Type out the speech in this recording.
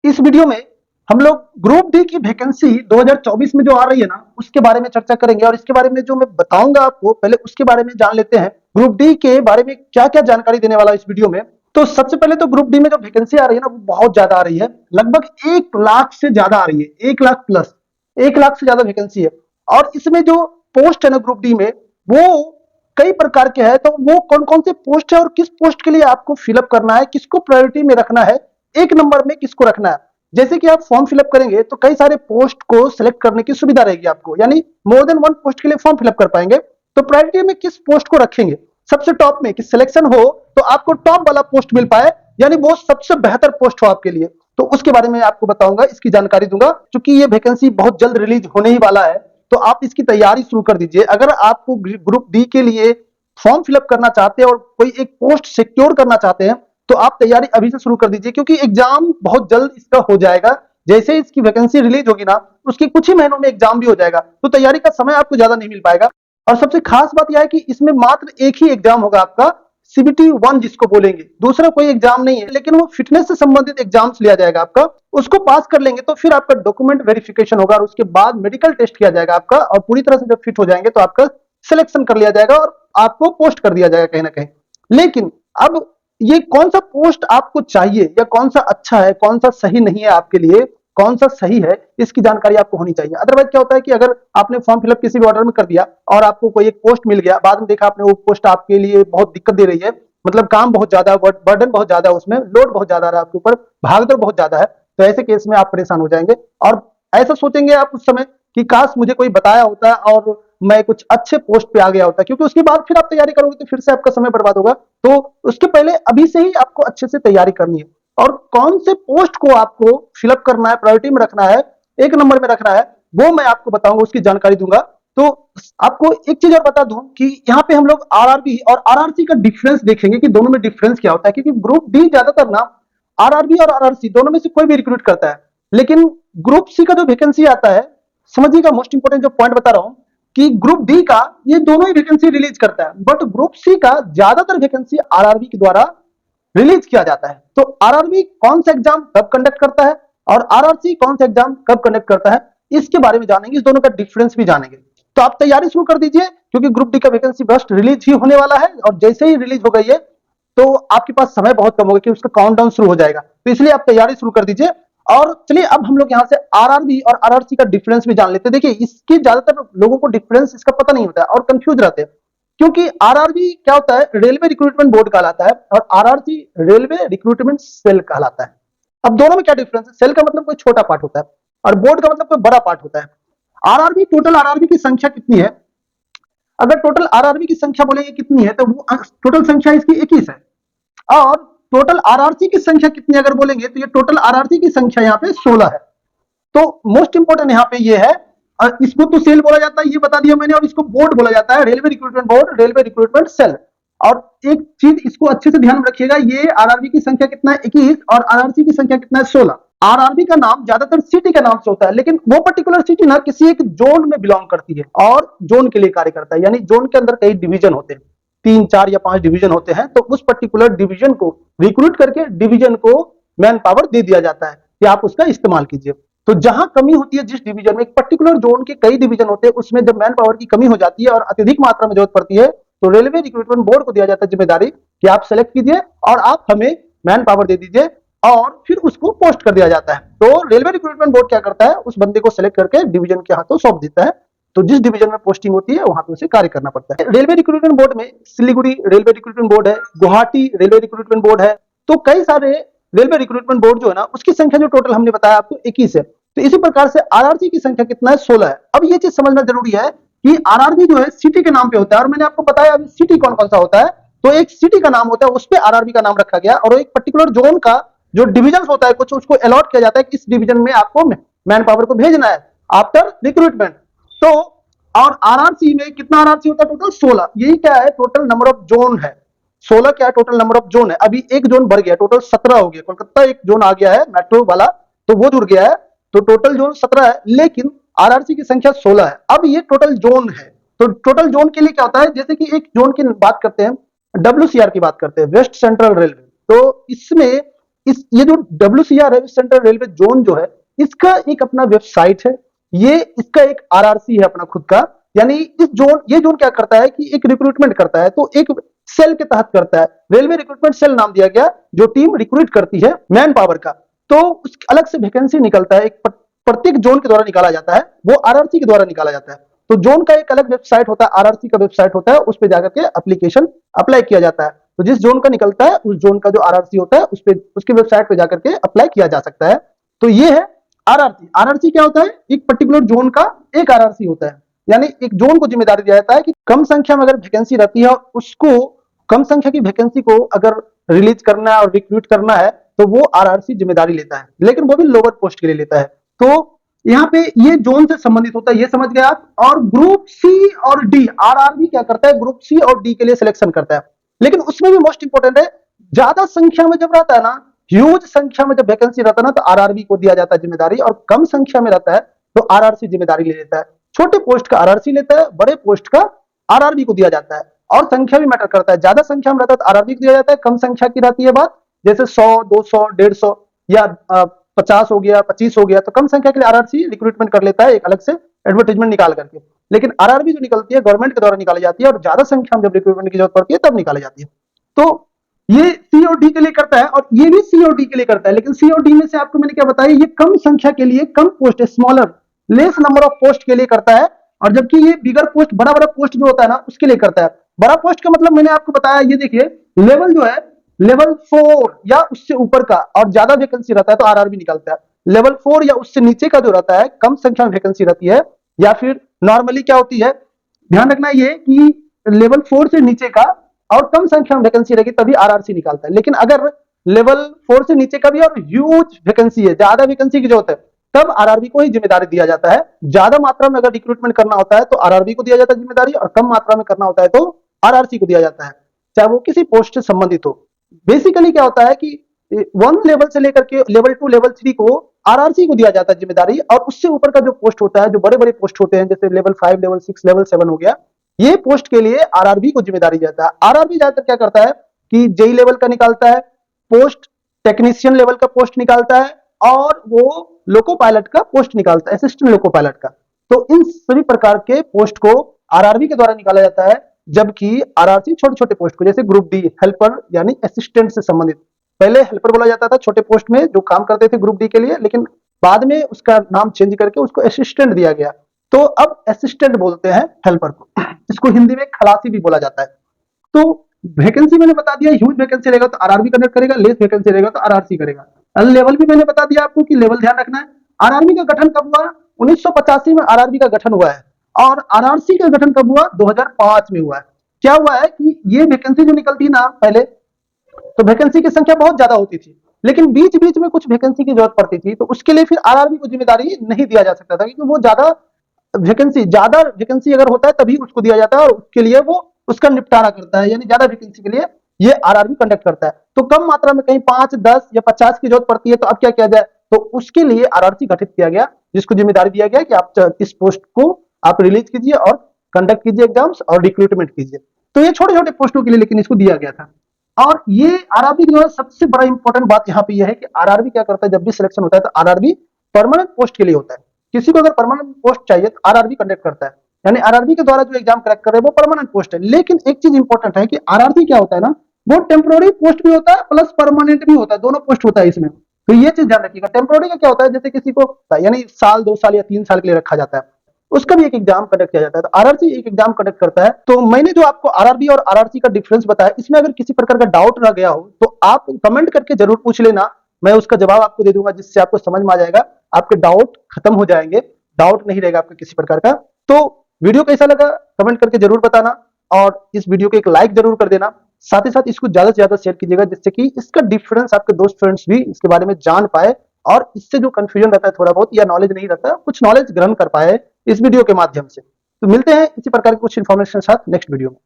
इस वीडियो में हम लोग ग्रुप डी की वैकेंसी 2024 में जो आ रही है ना, उसके बारे में चर्चा करेंगे। और इसके बारे में जो मैं बताऊंगा आपको, पहले उसके बारे में जान लेते हैं ग्रुप डी के बारे में क्या क्या जानकारी देने वाला है इस वीडियो में। तो सबसे पहले तो ग्रुप डी में जो वैकेंसी आ रही है ना, वो बहुत ज्यादा आ रही है। लगभग 1 लाख से ज्यादा आ रही है, 1 लाख प्लस, 1 लाख से ज्यादा वैकेंसी है। और इसमें जो पोस्ट है ना ग्रुप डी में, वो कई प्रकार के हैं। तो वो कौन कौन से पोस्ट है और किस पोस्ट के लिए आपको फिलअप करना है, किसको प्रायोरिटी में रखना है, एक नंबर में किसको रखना है। जैसे कि आप फॉर्म फिलअप करेंगे तो कई सारे पोस्ट को सिलेक्ट करने की सुविधा रहेगी आपको, यानी मोर देन वन पोस्ट के लिए फॉर्म फिलअप कर पाएंगे। तो प्रायोरिटी में किस पोस्ट को रखेंगे सबसे टॉप में, कि सिलेक्शन हो तो आपको टॉप वाला पोस्ट मिल पाए, यानी वो सबसे बेहतर पोस्ट हो आपके लिए। तो उसके बारे में आपको बताऊंगा, इसकी जानकारी दूंगा। क्योंकि ये वैकेंसी बहुत जल्द रिलीज होने ही वाला है, तो आप इसकी तैयारी शुरू कर दीजिए। अगर आपको ग्रुप डी के लिए फॉर्म फिलअप करना चाहते हैं और कोई एक पोस्ट सिक्योर करना चाहते हैं, तो आप तैयारी अभी से शुरू कर दीजिए, क्योंकि एग्जाम बहुत जल्द इसका हो जाएगा। जैसे इसकी वैकेंसी रिलीज होगी ना, उसके कुछ ही महीनों में एग्जाम भी हो जाएगा, तो तैयारी का समय आपको ज्यादा नहीं मिल पाएगा। और सबसे खास बात यह है कि इसमें मात्र एक ही एग्जाम होगा आपका, सीबीटी 1 जिसको बोलेंगे। दूसरा कोई एग्जाम नहीं है, लेकिन वो फिटनेस से संबंधित एग्जाम्स लिया जाएगा आपका। उसको पास कर लेंगे तो फिर आपका डॉक्यूमेंट वेरिफिकेशन होगा और उसके बाद मेडिकल टेस्ट किया जाएगा आपका। और पूरी तरह से जब फिट हो जाएंगे तो आपका सिलेक्शन कर लिया जाएगा और आपको पोस्ट कर दिया जाएगा कहीं ना कहीं। लेकिन अब ये कौन सा पोस्ट आपको चाहिए, या कौन सा अच्छा है, कौन सा सही नहीं है आपके लिए, कौन सा सही है, इसकी जानकारी आपको होनी चाहिए। अदरवाइज क्या होता है कि अगर आपने फॉर्म फिलअप किसी भी ऑर्डर में कर दिया और आपको कोई एक पोस्ट मिल गया, बाद में देखा आपने वो पोस्ट आपके लिए बहुत दिक्कत दे रही है, मतलब काम बहुत ज्यादा, बर्डन बहुत ज्यादा है, उसमें लोड बहुत ज्यादा है आपके ऊपर, भागदौड़ बहुत ज्यादा है, तो ऐसे केस में आप परेशान हो जाएंगे। और ऐसा सोचेंगे आप उस समय कि काश मुझे कोई बताया होता और मैं कुछ अच्छे पोस्ट पे आ गया होता, क्योंकि उसके बाद फिर आप तैयारी करोगे तो फिर से आपका समय बर्बाद होगा। तो उसके पहले अभी से ही आपको अच्छे से तैयारी करनी है। और कौन से पोस्ट को आपको फिलअप करना है, प्रायोरिटी में रखना है, एक नंबर में रखना है, वो मैं आपको बताऊंगा, उसकी जानकारी दूंगा। तो आपको एक चीज और बता दूं कि यहाँ पे हम लोग आरआरबी और आरआरसी का डिफरेंस देखेंगे कि दोनों में डिफरेंस क्या होता है। क्योंकि ग्रुप डी ज्यादातर ना आरआरबी और आरआरसी दोनों में से कोई भी रिक्रूट करता है, लेकिन ग्रुप सी का जो वैकेंसी आता है, समझिएगा मोस्ट इंपोर्टेंट जो पॉइंट बता रहा हूं, कि ग्रुप डी का ये दोनों ही वैकेंसी रिलीज करता है, बट ग्रुप सी का ज्यादातर वैकेंसी आरआरबी के द्वारा रिलीज किया जाता है। तो आरआरबी कौन सा एग्जाम कब कंडक्ट करता है और आरआरसी कौन सा एग्जाम कब कंडक्ट करता है, इसके बारे में जानेंगे, इस दोनों का डिफरेंस भी जानेंगे। तो आप तैयारी शुरू कर दीजिए, क्योंकि ग्रुप डी का वैकेंसी बस्ट रिलीज ही होने वाला है, और जैसे ही रिलीज हो गई है तो आपके पास समय बहुत कम होगा कि उसका काउंटडाउन शुरू हो जाएगा। तो इसलिए आप तैयारी शुरू कर दीजिए। और चलिए अब हम लोग यहाँ से आरआरबी और आरआरसी का डिफरेंस भी जान लेते हैं। देखिए, इसकी ज्यादातर लोगों को डिफरेंस इसका पता नहीं होता है और कंफ्यूज रहते हैं, क्योंकि आरआरबी क्या होता है, रेलवे रिक्रूटमेंट बोर्ड कहलाता है, और आरआरसी रेलवे रिक्रूटमेंट सेल कहलाता है। अब दोनों में क्या डिफरेंस है? सेल का मतलब कोई छोटा पार्ट होता है और बोर्ड का मतलब कोई बड़ा पार्ट होता है। आरआरबी, टोटल आरआरबी की संख्या कितनी है? अगर टोटल आरआरबी की संख्या बोलेंगे कितनी है, तो वो टोटल संख्या इसकी 21 है। और टोटल आरआरसी की संख्या कितनी अगर बोलेंगे, तो ये टोटल आरआरसी की संख्या यहाँ पे 16 है। तो मोस्ट इंपोर्टेंट यहाँ पे ये है, इसको तो सेल बोला जाता है, ये बता दिया मैंने, और इसको बोर्ड बोला जाता है, railway recruitment board, railway recruitment cell. और एक चीज इसको अच्छे से ध्यान में रखिएगा, ये आरआरबी की संख्या कितना है 21 और आरआरसी की संख्या कितना है 16। आरआरबी का नाम ज्यादातर सिटी के नाम से होता है, लेकिन वो पर्टिकुलर सिटी ना किसी एक जोन में बिलोंग करती है और जोन के लिए कार्य करता है, यानी जोन के अंदर कई डिवीजन होते हैं, 3, 4 या 5 डिवीजन होते हैं। तो उस पर्टिकुलर डिवीजन को रिक्रूट करके डिवीजन को मैन पावर दे दिया जाता है कि आप उसका इस्तेमाल कीजिए। तो जहां कमी होती है, जिस डिवीजन में, एक पर्टिकुलर जोन के कई डिवीजन होते हैं, उसमें जब मैन पावर की कमी हो जाती है और अत्यधिक मात्रा में जरूरत पड़ती है, तो रेलवे रिक्रूटमेंट बोर्ड को दिया जाता है जिम्मेदारी कि आप सेलेक्ट कीजिए और आप हमें मैन पावर दे दीजिए, और फिर उसको पोस्ट कर दिया जाता है। तो रेलवे रिक्रूटमेंट बोर्ड क्या करता है, उस बंदे को सेलेक्ट करके डिवीजन के हाथों सौंप देता है। तो जिस डिवीजन में पोस्टिंग होती है वहां पे उसे कार्य करना पड़ता है। रेलवे रिक्रूटमेंट बोर्ड में सिलीगुड़ी रेलवे रिक्रूटमेंट बोर्ड है, गुवाहाटी रेलवे रिक्रूटमेंट बोर्ड है, तो कई सारे रेलवे रिक्रूटमेंट बोर्ड जो है ना, उसकी संख्या जो टोटल हमने बताया आपको 21 है। तो इसी प्रकार से आरआरसी की संख्या कितना है, 16 है। अब ये चीज समझना जरूरी है कि आरआरबी जो है सिटी के नाम पे होता है, और मैंने आपको बताया अभी सिटी कौन कौन सा होता है। तो एक सिटी का नाम होता है, उस पर आरआरबी का नाम रखा गया, और एक पर्टिकुलर जोन का जो डिविजन होता है कुछ, उसको अलॉट किया जाता है कि इस डिवीजन में आपको मैन पावर को भेजना है आफ्टर रिक्रूटमेंट। तो और आरआरसी में कितना आरआरसी होता है, टोटल 16। यही क्या है, टोटल नंबर ऑफ जोन है 16। क्या है, टोटल नंबर ऑफ जोन है। अभी एक जोन बढ़ गया, टोटल 17 हो गया। कोलकाता एक जोन आ गया है मेट्रो वाला, तो वो जुड़ गया है, तो टोटल जोन 17 है, लेकिन आरआरसी की संख्या 16 है। अब ये टोटल जोन है। तो टोटल जोन के लिए क्या होता है, जैसे कि एक जोन की बात करते हैं, डब्ल्यूसीआर की बात करते हैं, वेस्ट सेंट्रल रेलवे। तो इसमें इस ये जो WCR है, सेंट्रल रेलवे जोन जो है, इसका एक अपना वेबसाइट है, ये इसका एक RRC है अपना खुद का। यानी ये जोन क्या करता है कि एक रिक्रूटमेंट करता है, तो एक सेल के तहत करता है, रेलवे रिक्रूटमेंट सेल नाम दिया गया, जो टीम रिक्रूट करती है मैन पावर का। तो उसकी अलग से वैकेंसी निकलता है, एक प्रत्येक जोन के द्वारा निकाला जाता है, वो RRC के द्वारा निकाला जाता है। तो जोन का एक अलग वेबसाइट होता है, RRC का वेबसाइट होता है, उस पर जाकर के एप्लीकेशन अप्लाई किया जाता है। तो जिस जोन का निकलता है, उस जोन का जो RRC होता है, उस पे उसकी वेबसाइट पे जाकर के अप्लाई किया जा सकता है। तो ये है RRC क्या होता है? एक पर्टिकुलर जोन का एक RRC होता है, यानी एक जोन को जिम्मेदारी दिया जाता है कि कम संख्या में अगर वैकेंसी रहती है और उसको कम संख्या की वैकेंसी को अगर रिलीज करना है और रिक्रूट करना है, तो वो RRC जिम्मेदारी लेता है, लेकिन वो भी लोअर पोस्ट के लिए लेता है। तो यहाँ पे ये जोन से संबंधित होता है, ये समझ गए आप। और ग्रुप सी और डी, RRB क्या करता है? ग्रुप सी और डी के लिए सिलेक्शन करता है, लेकिन उसमें भी मोस्ट इंपोर्टेंट है, ज्यादा संख्या में जब रहता है ना, ह्यूज संख्या में जब वैकेंसी रहता है ना, तो RRB को दिया जाता है जिम्मेदारी, और कम संख्या में रहता है तो RRC जिम्मेदारी ले लेता है। छोटे पोस्ट का RRC लेता है, बड़े पोस्ट का RRB को दिया जाता है। और संख्या भी मैटर करता है, ज्यादा संख्या में रहता है तो RRB को दिया जाता है, कम संख्या की रहती है बात, जैसे 100, 200, 150 या 50 हो गया, 25 हो गया, तो कम संख्या के लिए RRC रिक्रूटमेंट कर लेता है एक अलग से एडवर्टाइजमेंट निकाल करके। लेकिन RRB जो निकलती है गवर्नमेंट के द्वारा निकाली जाती है, और ज्यादा संख्या में जब रिक्रूटमेंट की जरूरत पड़ती है तब निकाली जाती है। तो ये सी और डी के लिए करता है, और ये भी सी और डी के लिए करता है, लेकिन सी और डी में से आपको मैंने क्या बताया, ये कम संख्या के लिए, कम post, smaller less number of post के लिए करता है, और जबकि ये बिगर पोस्ट, बड़ा बड़ा पोस्ट जो होता है ना, उसके लिए करता है। बड़ा पोस्ट का मतलब मैंने आपको बताया, ये देखिए लेवल जो है, लेवल 4 या उससे ऊपर का और ज्यादा वैकेंसी रहता है तो RRB निकालता है। लेवल 4 या उससे नीचे का जो रहता है, कम संख्या में वैकेंसी रहती है, या फिर नॉर्मली क्या होती है, ध्यान रखना ये कि लेवल 4 से नीचे का और कम संख्या में वैकेंसी रहेगी तभी RRC निकालता है। लेकिन अगर लेवल 4 से नीचे का भी और ह्यूज वैकेंसी है, ज्यादा वैकेंसी की जरूरत है, तब RRB को ही जिम्मेदारी दिया जाता है। ज्यादा मात्रा में अगर रिक्रूटमेंट करना होता है तो RRB को दिया जाता है जिम्मेदारी, और कम मात्रा में करना होता है तो RRC को दिया जाता है, चाहे वो किसी पोस्ट से संबंधित हो। बेसिकली क्या होता है कि 1 लेवल से लेकर के लेवल 2, लेवल 3 को RRC को दिया जाता है जिम्मेदारी, और उससे ऊपर का जो पोस्ट होता है, जो बड़े बड़े पोस्ट होते हैं, जैसे लेवल 5, लेवल 6, लेवल 7 हो गया, ये पोस्ट के लिए RRB को जिम्मेदारी जाता है। RRB ज्यादातर क्या करता है कि JEE लेवल का निकालता है पोस्ट, टेक्नीशियन लेवल का पोस्ट निकालता है, और वो लोको पायलट का पोस्ट निकालता है, असिस्टेंट लोको पायलट का। तो इन सभी प्रकार के पोस्ट को RRB के द्वारा निकाला जाता है, जबकि RRC छोटे छोटे पोस्ट को, जैसे ग्रुप डी हेल्पर यानी असिस्टेंट से संबंधित, पहले हेल्पर बोला जाता था छोटे पोस्ट में जो काम करते थे ग्रुप डी के लिए, लेकिन बाद में उसका नाम चेंज करके उसको असिस्टेंट दिया गया, तो अब असिस्टेंट बोलते हैं हेल्पर को। इसको हिंदी में खलासी भी बोला जाता है। तो वैकेंसी मैंने बता दिया, ह्यूज वैकेंसी रहेगा तो RRB कंडक्ट करेगा, लेस वैकेंसी रहेगा तो RRC करेगा। लेवल भी मैंने बता दिया आपको कि लेवल ध्यान रखना है। RRB का गठन कब हुआ? 1985 में RRB का गठन हुआ है, और RRC का गठन कब हुआ? 2005 में हुआ है। क्या हुआ है कि ये वैकेंसी जो निकलती ना पहले, तो वैकेंसी की संख्या बहुत ज्यादा होती थी, लेकिन बीच बीच में कुछ वैकेंसी की जरूरत पड़ती थी, तो उसके लिए फिर RRB को जिम्मेदारी नहीं दिया जा सकता था, क्योंकि वो ज्यादा वैकेंसी अगर होता है तभी उसको दिया जाता है, और उसके लिए वो उसका निपटारा करता है, यानी ज्यादा वैकेंसी के लिए ये RRB कंडक्ट करता है। तो कम मात्रा में कहीं 5, 10 या 50 की जरूरत पड़ती है, तो अब क्या किया जाए, तो उसके लिए RRC गठित किया गया, जिसको जिम्मेदारी दिया गया कि आप इस पोस्ट को आप रिलीज कीजिए और कंडक्ट कीजिए एग्जाम्स और रिक्रूटमेंट कीजिए। तो ये छोटे छोटे पोस्टों के लिए लेकिन इसको दिया गया था। और ये RRB की सबसे बड़ा इंपॉर्टेंट बात यहाँ पे यह है कि RRB क्या करता है, जब भी सिलेक्शन होता है तो RRB परमानेंट पोस्ट के लिए होता है। किसी को अगर परमानेंट पोस्ट चाहिए तो RRB कंडक्ट करता है, यानी RRB के द्वारा जो एग्जाम क्रैक कर रहे हैं वो परमानेंट पोस्ट है। लेकिन एक चीज इंपॉर्टेंट है कि RRB क्या होता है ना, वो टेम्पोररी पोस्ट भी होता है प्लस परमानेंट भी होता है, दोनों पोस्ट होता है इसमें। तो ये चीज ध्यान रखिएगा। टेम्पोररी का क्या होता है, जैसे किसी को यानी साल, 2 साल या 3 साल के लिए रखा जाता है, उसका भी एक एग्जाम कंडक्ट किया जाता है। तो RRC एक एग्जाम कंडक्ट करता है। तो मैंने जो आपको RRB और RRC का डिफरेंस बताया, इसमें अगर किसी प्रकार का डाउट रह गया हो तो आप कमेंट करके जरूर पूछ लेना, मैं उसका जवाब आपको दे दूंगा, जिससे आपको समझ में आ जाएगा, आपके डाउट खत्म हो जाएंगे, डाउट नहीं रहेगा आपका किसी प्रकार का। तो वीडियो कैसा लगा कमेंट करके जरूर बताना, और इस वीडियो को एक लाइक जरूर कर देना। साथ ही साथ इसको ज्यादा से ज्यादा शेयर कीजिएगा, जिससे कि इसका डिफरेंस आपके दोस्त फ्रेंड्स भी इसके बारे में जान पाए, और इससे जो कंफ्यूजन रहता है थोड़ा बहुत या नॉलेज नहीं रहता, कुछ नॉलेज ग्रहण कर पाए इस वीडियो के माध्यम से। तो मिलते हैं इसी प्रकार की कुछ इन्फॉर्मेशन के साथ नेक्स्ट वीडियो में।